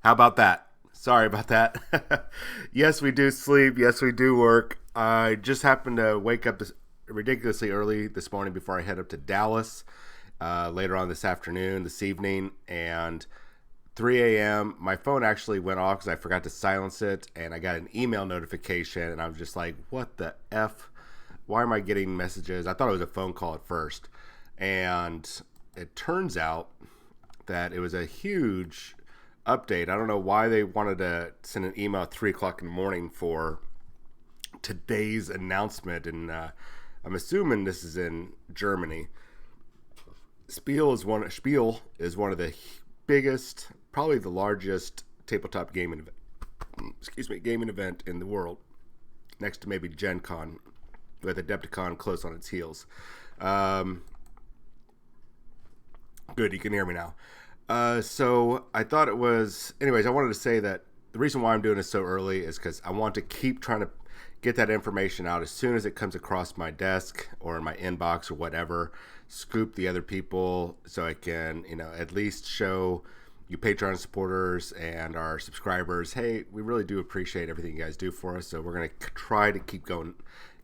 How about that? Sorry about that. Yes, we do sleep. Yes, we do work. I just happened to wake up ridiculously early this morning before I head up to Dallas later on this afternoon, this evening, and 3 a.m. My phone actually went off because I forgot to silence it, and I got an email notification, and I was just like, "What the f? Why am I getting messages?" I thought it was a phone call at first, and it turns out that it was a huge update. I don't know why they wanted to send an email at 3 o'clock in the morning for today's announcement, and I'm assuming this is in Germany. Spiel is one of the biggest, probably the largest tabletop gaming event. Gaming event in the world, next to maybe Gen Con, with Adepticon close on its heels. Good, you can hear me now. So I thought it was, anyways, I wanted to say that the reason why I'm doing this so early is because I want to keep trying to get that information out as soon as it comes across my desk or in my inbox or whatever. Scoop the other people so I can, at least show you Patreon supporters and our subscribers, hey, we really do appreciate everything you guys do for us. So we're going to try to keep going,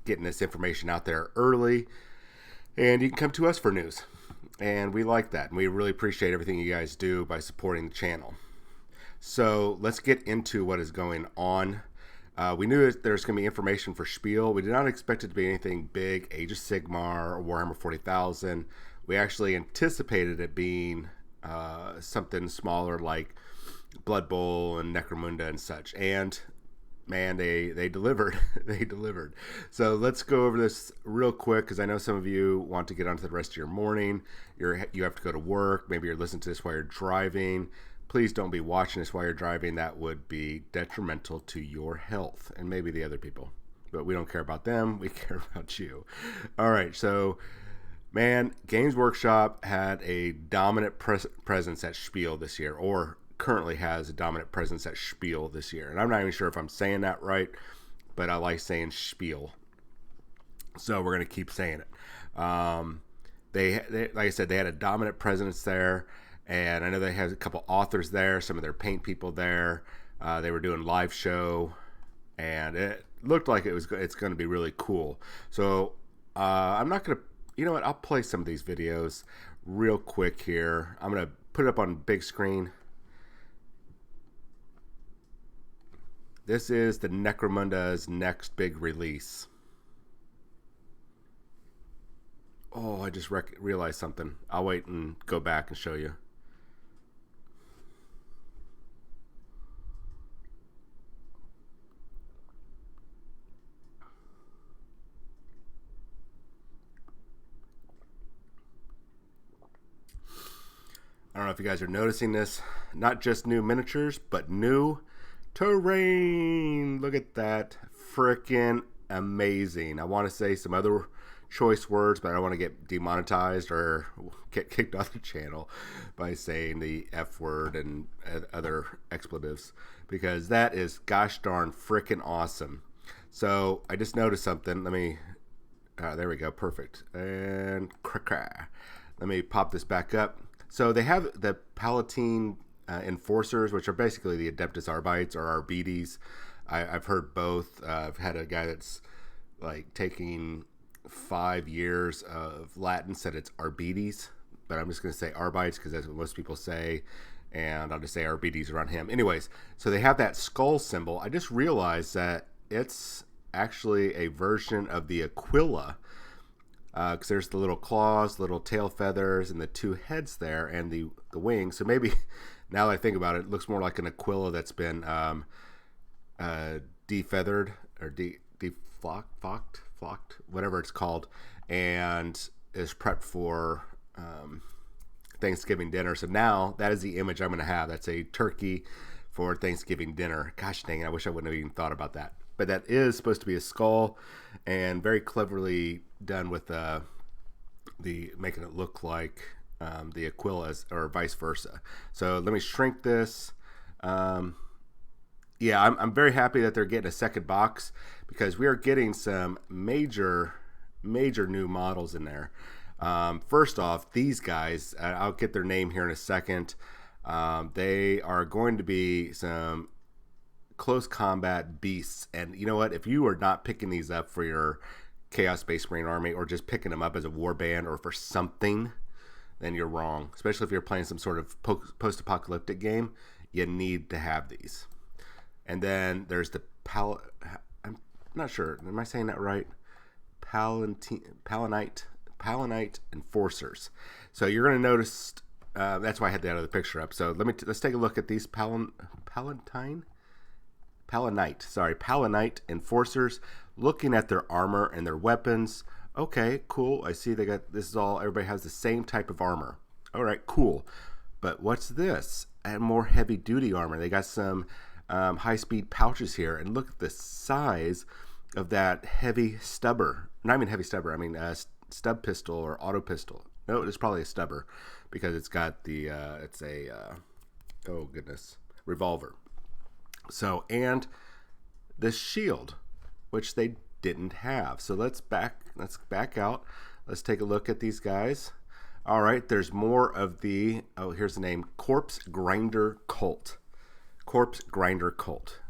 getting this information out there early. And you can come to us for news. And we like that. And we really appreciate everything you guys do by supporting the channel. So let's get into what is going on. We knew that there's going to be information for Spiel. We did not expect it to be anything big, Age of Sigmar or Warhammer 40,000. We actually anticipated it being something smaller like Blood Bowl and Necromunda and such. And man, they delivered. They delivered. So let's go over this real quick because I know some of you want to get on to the rest of your morning. You have to go to work. Maybe you're listening to this while you're driving. Please don't be watching this while you're driving. That would be detrimental to your health and maybe the other people. But we don't care about them. We care about you. All right. So, man, Games Workshop had a dominant presence at Spiel this year, or currently has a dominant presence at Spiel this year. And I'm not even sure if I'm saying that right, but I like saying Spiel. So we're going to keep saying it. They, like I said, they had a dominant presence there. And I know they had a couple authors there, some of their paint people there. They were doing live show, and it looked like it's going to be really cool. So I'm not going to, you know what? I'll play some of these videos real quick here. I'm going to put it up on big screen. This is the Necromunda's next big release. Oh, I just realized something. I'll wait and go back and show you. I don't know if you guys are noticing this. Not just new miniatures, but new terrain. Look at that. Freaking amazing. I want to say some other choice words, but I don't want to get demonetized or get kicked off the channel by saying the F word and other expletives, because that is gosh darn freaking awesome. So I just noticed something. Let me, there we go. Perfect. And let me pop this back up. So they have the Palatine Enforcers, which are basically the Adeptus Arbites or Arbites. I've heard both. I've had a guy that's like taking 5 years of Latin said it's Arbites, but I'm just going to say Arbites because that's what most people say, and I'll just say Arbites around him. Anyways, so they have that skull symbol. I just realized that it's actually a version of the Aquila, because there's the little claws, little tail feathers, and the two heads there, and the wings. So maybe now that I think about it, it looks more like an Aquila that's been defeathered or flocked, whatever it's called, and is prepped for Thanksgiving dinner. So now that is the image I'm going to have. That's a turkey for Thanksgiving dinner. Gosh dang it, I wish I wouldn't have even thought about that. But that is supposed to be a skull, and very cleverly done with the making it look like the Aquila, or vice versa. So let me shrink this. Yeah, I'm very happy that they're getting a second box, because we are getting some major new models in there. First off, these guys, I'll get their name here in a second. They are going to be some close combat beasts. And you know what? If you are not picking these up for your Chaos Space Marine army, or just picking them up as a warband or for something, then you're wrong. Especially if you're playing some sort of post-apocalyptic game, you need to have these. And then there's the I'm not sure. Am I saying that right? Palanite Enforcers. So you're going to notice. That's why I had the other picture up. So let's take a look at these Palanite Enforcers. Looking at their armor and their weapons. Okay, cool. I see they got this is all. Everybody has the same type of armor. All right, cool. But what's this? And more heavy duty armor. They got some high speed pouches here, and look at the size of that heavy stubber. Not even heavy stubber. I mean stub pistol or auto pistol. No, it's probably a stubber because it's got the it's a oh goodness, revolver. So, and the shield, which they didn't have. So let's back out. Let's take a look at these guys. All right, there's more of the, oh, here's the name, Corpse Grinder Cult. Corpse Grinder Cult.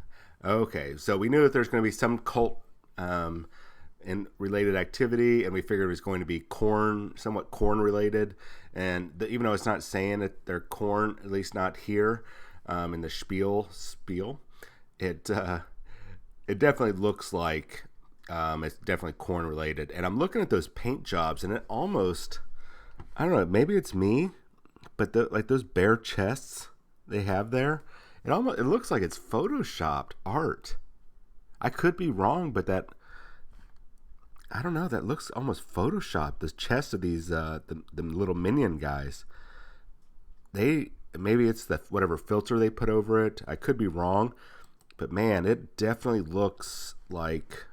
Okay, so we knew that there's going to be some cult and related activity, and we figured it was going to be somewhat corn related. And even though it's not saying that they're corn, at least not here in the Spiel, it definitely looks like it's definitely corn related. And I'm looking at those paint jobs, and it almost, I don't know, maybe it's me, but like those bare chests they have there, it looks like it's photoshopped art. I could be wrong, but I don't know, that looks almost photoshopped. The chests of these the little minion guys. Maybe it's the whatever filter they put over it. I could be wrong, but man, it definitely looks like,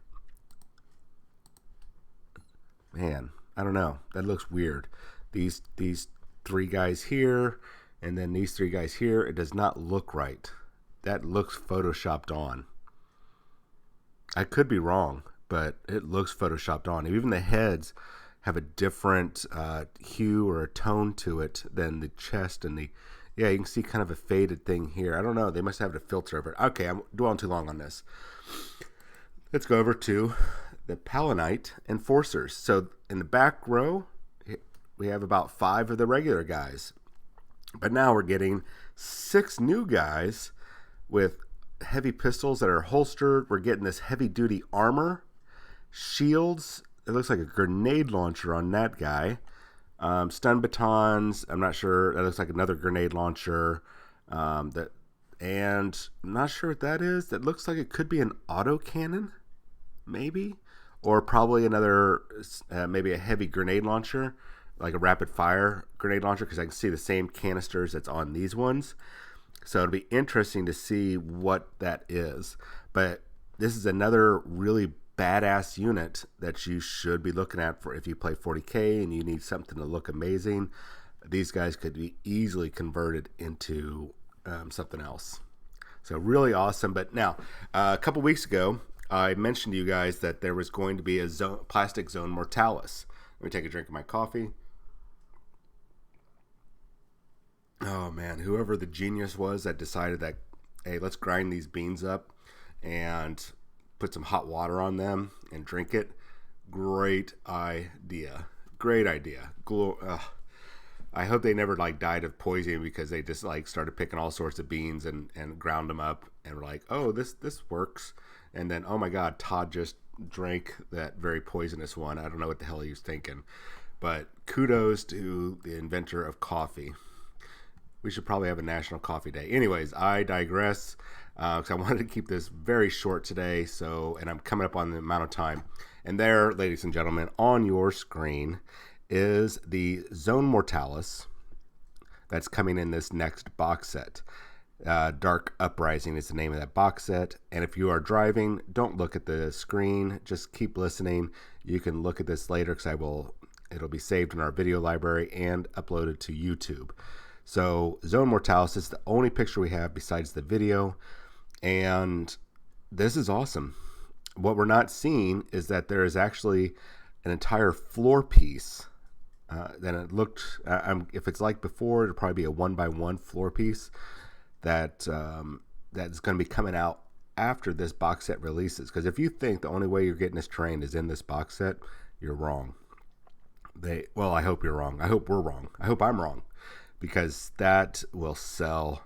man, I don't know. That looks weird. These three guys here, and then these three guys here. It does not look right. That looks photoshopped on. I could be wrong, but it looks photoshopped on. Even the heads have a different hue or a tone to it than the chest and the. Yeah, you can see kind of a faded thing here. I don't know. They must have a filter over it. Okay, I'm dwelling too long on this. Let's go over to the Palanite Enforcers. So in the back row, we have about 5 of the regular guys. But now we're getting 6 new guys with heavy pistols that are holstered. We're getting this heavy-duty armor, shields. It looks like a grenade launcher on that guy. Stun batons. I'm not sure. That looks like another grenade launcher. And I'm not sure what that is. That looks like it could be an autocannon, maybe, or probably another, maybe a heavy grenade launcher, like a rapid fire grenade launcher, because I can see the same canisters that's on these ones. So it'll be interesting to see what that is. But this is another really badass unit that you should be looking at for if you play 40K and you need something to look amazing. These guys could be easily converted into something else. So really awesome. But now, a couple weeks ago, I mentioned to you guys that there was going to be a plastic zone mortalis. Let me take a drink of my coffee. Oh man, whoever the genius was that decided that, hey, let's grind these beans up and put some hot water on them and drink it. Great idea. Great idea. I hope they never died of poisoning because they just started picking all sorts of beans and ground them up and were like, oh, this works. And then, oh my God, Todd just drank that very poisonous one. I don't know what the hell he was thinking. But kudos to the inventor of coffee. We should probably have a National Coffee Day. Anyways, I digress because I wanted to keep this very short today. And I'm coming up on the amount of time. And there, ladies and gentlemen, on your screen is the Zone Mortalis that's coming in this next box set. Dark Uprising is the name of that box set. And if you are driving, don't look at the screen. Just keep listening. You can look at this later because it'll be saved in our video library and uploaded to YouTube. So Zone Mortalis is the only picture we have besides the video, and this is awesome. What we're not seeing is that there is actually an entire floor piece than it looked. If it's like before, it'll probably be a 1x1 floor piece that that's going to be coming out after this box set releases. Because if you think the only way you're getting this terrain is in this box set, you're wrong. Well, I hope you're wrong. I hope we're wrong. I hope I'm wrong, because that will sell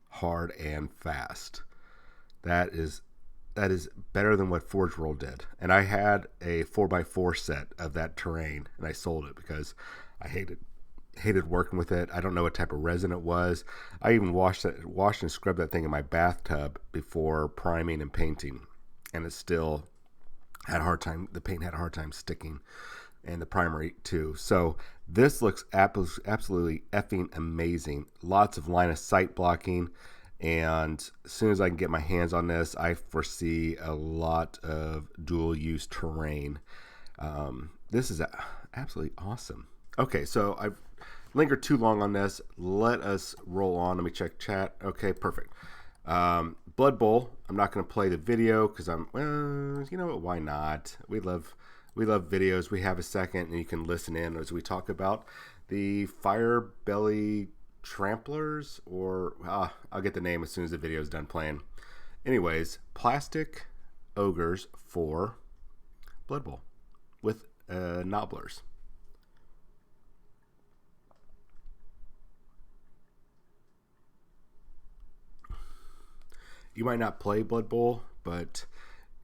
hard and fast. That is better than what Forge World did. And I had a 4x4 set of that terrain, and I sold it because I hated working with it. I don't know what type of resin it was. I even washed and scrubbed that thing in my bathtub before priming and painting, and it still had a hard time. The paint had a hard time sticking, and the primer too. So this looks absolutely effing amazing. Lots of line of sight blocking. And as soon as I can get my hands on this, I foresee a lot of dual use terrain. This is absolutely awesome. Okay, so I've lingered too long on this. Let us roll on. Let me check chat. Okay, perfect. Blood Bowl. I'm not going to play the video because you know what? Why not? We love videos. We have a second, and you can listen in as we talk about the Fire Belly Tramplers, or I'll get the name as soon as the video is done playing. Anyways, plastic ogres for Blood Bowl with nobblers. You might not play Blood Bowl, but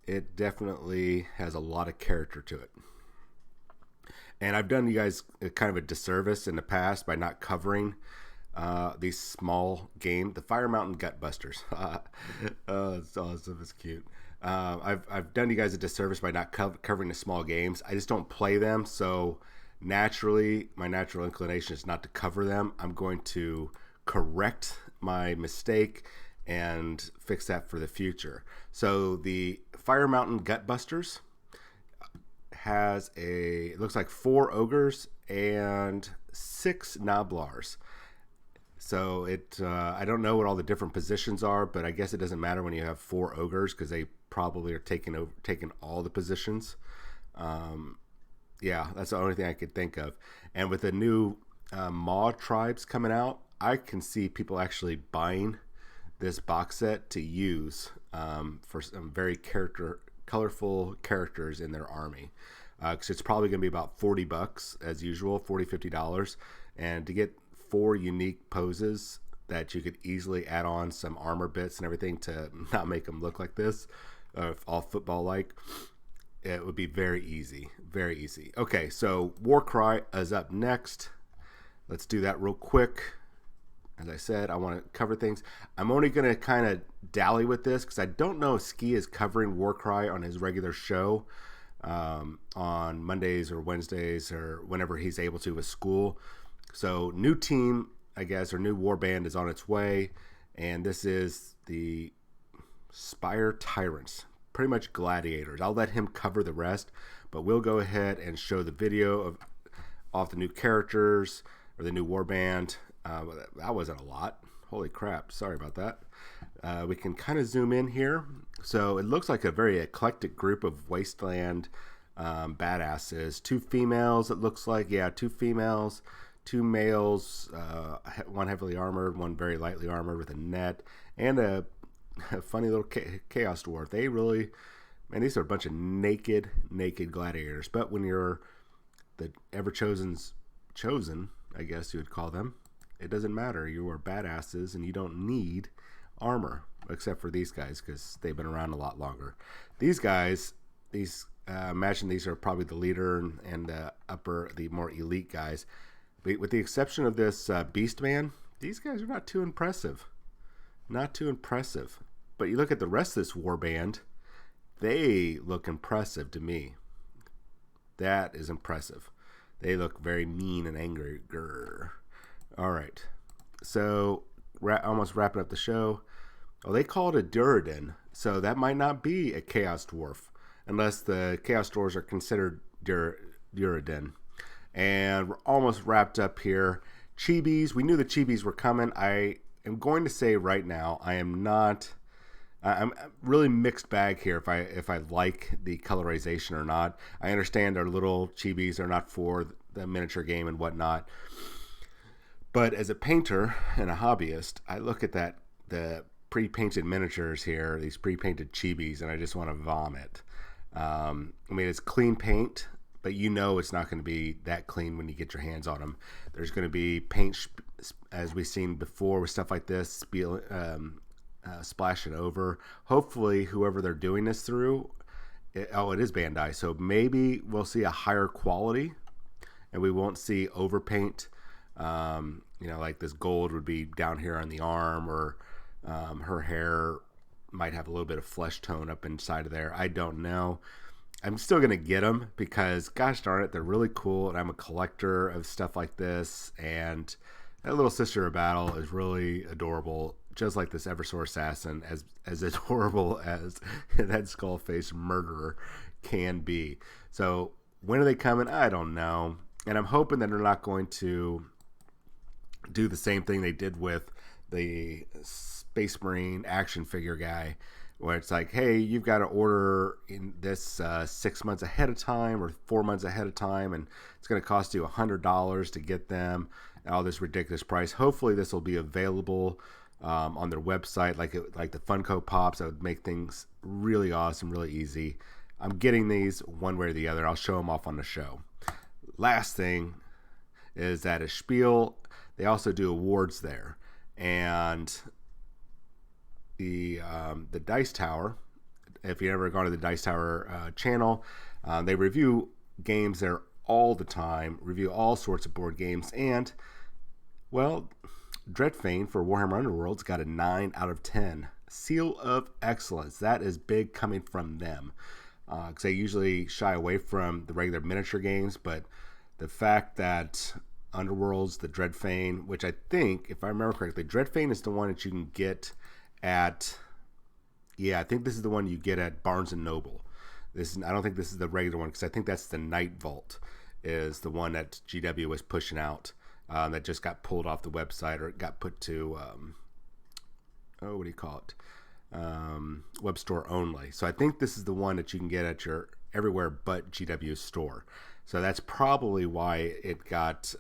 it definitely has a lot of character to it. And I've done you guys kind of a disservice in the past by not covering these small game, the Fire Mountain Gutbusters. It's awesome. It's cute. I've done you guys a disservice by not covering the small games. I just don't play them, so naturally, my natural inclination is not to cover them. I'm going to correct my mistake and fix that for the future. So the Fire Mountain Gutbusters has it looks like 4 ogres and 6 Noblars. So I don't know what all the different positions are, but I guess it doesn't matter when you have 4 ogres because they probably are taking all the positions. Yeah, that's the only thing I could think of. And with the new Maw tribes coming out, I can see people actually buying this box set to use for some very colorful characters in their army. Because it's probably going to be about $40 as usual, $40-$50, and to get 4 unique poses that you could easily add on some armor bits and everything to not make them look like this, all football like. It would be very easy, very easy. Okay, so Warcry is up next. Let's do that real quick. As I said, I want to cover things. I'm only going to kind of dally with this because I don't know if Ski is covering Warcry on his regular show on Mondays or Wednesdays or whenever he's able to with school. So new team, I guess, or new warband is on its way, and this is the Spire Tyrants, pretty much gladiators. I'll let him cover the rest, but we'll go ahead and show the video of the new characters or the new warband. That wasn't a lot. Holy crap. Sorry about that. We can kind of zoom in here. So it looks like a very eclectic group of Wasteland badasses. 2 females, it looks like. Yeah, 2 females. 2 males, one heavily armored, one very lightly armored with a net, and a funny little chaos dwarf. They really, man, these are a bunch of naked gladiators. But when you're the chosen, I guess you would call them, it doesn't matter. You are badasses, and you don't need armor, except for these guys because they've been around a lot longer. These guys, imagine these are probably the leader and the more elite guys. With the exception of this Beast Man, these guys are not too impressive. Not too impressive. But you look at the rest of this warband, they look impressive to me. That is impressive. They look very mean and angry. Grr. All right. So, almost wrapping up the show. Oh, they call it a Duradin. So that might not be a Chaos Dwarf, unless the Chaos Dwarves are considered Duradin. And we're almost wrapped up here. Chibis, we knew the Chibis were coming. I am going to say right now, I'm really mixed bag here if I like the colorization or not. I understand our little Chibis are not for the miniature game and whatnot. But as a painter and a hobbyist, I look at the pre-painted miniatures here, these pre-painted chibis, and I just want to vomit. I mean, it's clean paint, but it's not going to be that clean when you get your hands on them. There's going to be paint, as we've seen before with stuff like this, Spiel, splash it over. Hopefully, whoever they're doing this through, it is Bandai, so maybe we'll see a higher quality, and we won't see overpaint. Like this gold would be down here on the arm, or her hair might have a little bit of flesh tone up inside of there. I don't know. I'm still going to get them because, gosh darn it, they're really cool, and I'm a collector of stuff like this, and that little Sister of Battle is really adorable, just like this Eversor Assassin, as adorable as that skull-faced murderer can be. So when are they coming? I don't know, and I'm hoping that they're not going to do the same thing they did with the Space Marine action figure guy, where it's like, hey, you've got to order in this 6 months ahead of time or 4 months ahead of time, and it's going to cost you $100 to get them, and all this ridiculous price. Hopefully this will be available on their website, like the Funko Pops. That would make things really awesome, really easy. I'm getting these one way or the other. I'll show them off on the show. Last thing is that at Spiel, they also do awards there, and the Dice Tower, if you've ever gone to the Dice Tower channel, they review games there all the time, review all sorts of board games, and, well, Dreadfane for Warhammer Underworld's got a 9 out of 10. Seal of excellence. That is big coming from them, because they usually shy away from the regular miniature games, but the fact that Underworld's the Dreadfane, which I think, if I remember correctly, Dreadfane is the one that you can get at, I think this is the one you get at Barnes and Noble. I don't think this is the regular one, because I think that's the Night Vault, is the one that GW was pushing out, that just got pulled off the website, or it got put to what do you call it, web store only. So I think this is the one that you can get at your everywhere but GW store. So that's probably why it got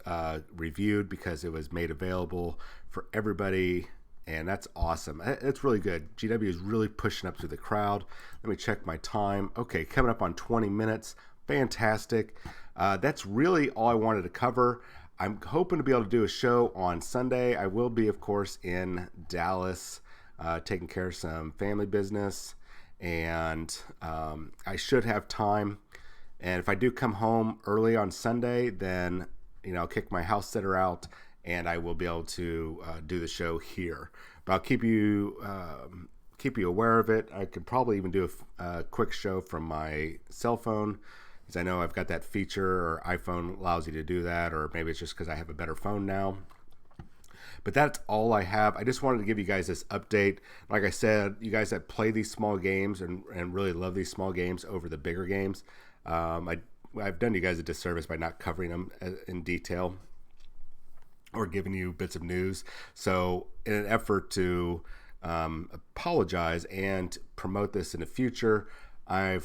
reviewed, because it was made available for everybody. And that's awesome. It's really good. GW is really pushing up through the crowd. Let me check my time. Okay, coming up on 20 minutes. Fantastic. That's really all I wanted to cover. I'm hoping to be able to do a show on Sunday. I will be, of course, in Dallas, taking care of some family business. And I should have time. And if I do come home early on Sunday, then I'll kick my house sitter out, and I will be able to do the show here. But I'll keep you aware of it. I could probably even do a quick show from my cell phone, because I know I've got that feature, or iPhone allows you to do that, or maybe it's just because I have a better phone now. But that's all I have. I just wanted to give you guys this update. Like I said, you guys that play these small games and really love these small games over the bigger games, I've done you guys a disservice by not covering them in detail or giving you bits of news. So in an effort to apologize and promote this in the future, I'm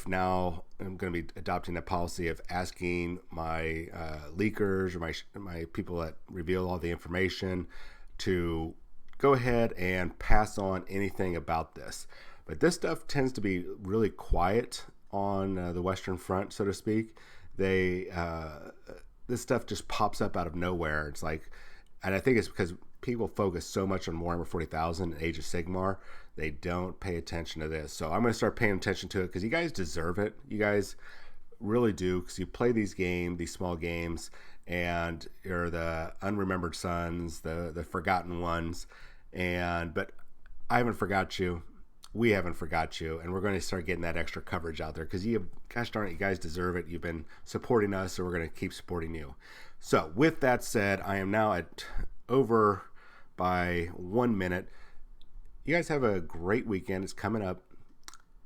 going to be adopting the policy of asking my leakers, or my people that reveal all the information, to go ahead and pass on anything about this. But this stuff tends to be really quiet on the Western Front, so to speak. This stuff just pops up out of nowhere. It's like, and I think it's because people focus so much on Warhammer 40,000 and Age of Sigmar, they don't pay attention to this. So I'm going to start paying attention to it, because you guys deserve it. You guys really do, because you play these small games, and you're the unremembered sons, the forgotten ones. But I haven't forgot you. We haven't forgot you, and we're going to start getting that extra coverage out there, because gosh darn it, you guys deserve it. You've been supporting us, so we're going to keep supporting you. So with that said, I am now over by 1 minute. You guys have a great weekend. It's coming up.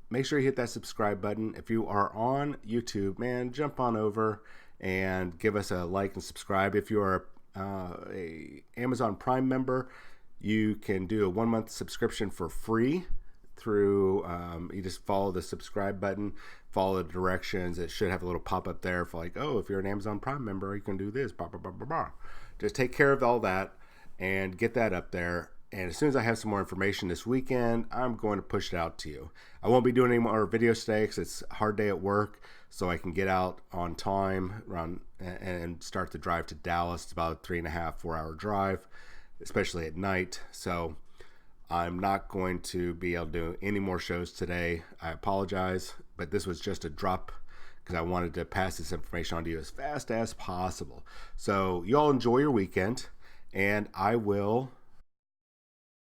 Make sure you hit that subscribe button. If you are on YouTube, man, jump on over and give us a like and subscribe. If you are a Amazon Prime member, you can do a 1 month subscription for free through, you just follow the subscribe button, follow the directions. It should have a little pop-up there for like, oh, if you're an Amazon Prime member, you can do this, blah, blah, blah, blah, blah. Just take care of all that and get that up there. And as soon as I have some more information this weekend, I'm going to push it out to you. I won't be doing any more videos today because it's a hard day at work, so I can get out on time, run and start the drive to Dallas. It's about a 3.5-4 hour drive, especially at night. So I'm not going to be able to do any more shows today. I apologize, but this was just a drop because I wanted to pass this information on to you as fast as possible. So you all enjoy your weekend, and I will